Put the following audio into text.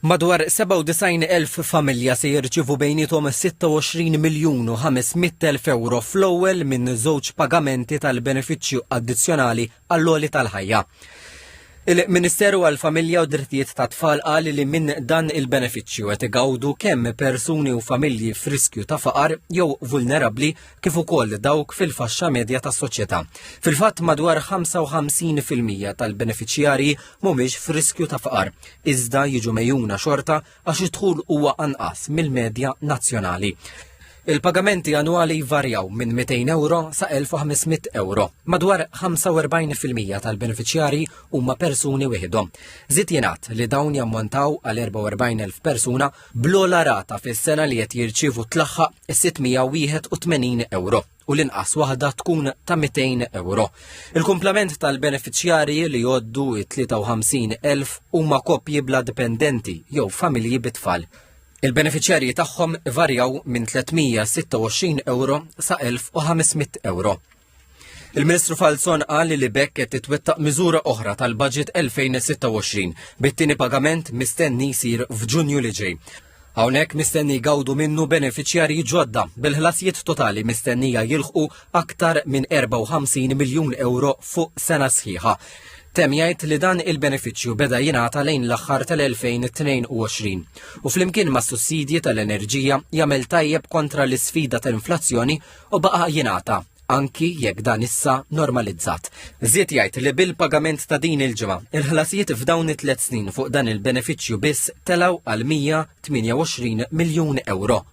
Madwar 97,000 familja se jirċievu bejnietom 26 miljun u 500,000 euro fl-ewwel minn żewġ pagamenti tal-benefiċċju addizzjonali għall-għoli tal-ħajja. Il-Ministeru għall-Familja u Drittijiet tat-Tfal qal li minn dan il-benefiċċju qed igawdu kemm persuni u familji f'riskju ta' faqar jew vulnerabbli kif ukoll dawk fil-faxxa medja tas-soċjetà. Fil-fatt madwar 55% tal-benefiċjarji mhumiex f'riskju ta' faqar, iżda jiġu mejjuna xorta għax id-dħul huwa anqas mill-medja nazzjonali. Il-pagamenti annwali jvarjaw minn 200 euro sa 1500 euro. Madwar 45% tal-benefiċjarji huma persuni wieħedhom. Żied jingħad li dawn jammontaw għal 44,000 persuna bl-ogħla rata fis-sena li qed jirċievu tlaħħaq 681 euro u l-inqas waħda tkun ta' 200 euro. Il-kumplament tal-benefiċjarji li jgħoddu 53,000 huma koppji bla dipendenti jew familji bit-tfal. Il-benefiċjarji tagħhom varjaw minn 326 euro sa 1,500 euro. Il-Ministru Falzon qal li bekk qed titwettaq miżura oħra tal-Baġit 2026 bit-tieni pagament mistenni jsir f'Ġunju li ġej. Hawnhekk mistenni jgawdu minnu benefiċjarji ġodda bil-ħlasijiet totali mistennija jilħqu aktar minn 54 miljun euro fuq sena sħiħa. Tem jgħid li dan il-benefiċċju beda jingħata lejn l-aħħar tal-2022 u flimkien mas sussidji tal-enerġija jagħmel tajjeb kontra l-isfida tal-inflazzjoni u baqa' jingħata anki jekk dan issa normalizzat. Żied jgħid li bil-pagament ta' din il-ġimgħa il-ħlasijiet f'dawn it-3 snin fuq dan il-benefiċċju biss telgħu għal 128 miljun euro.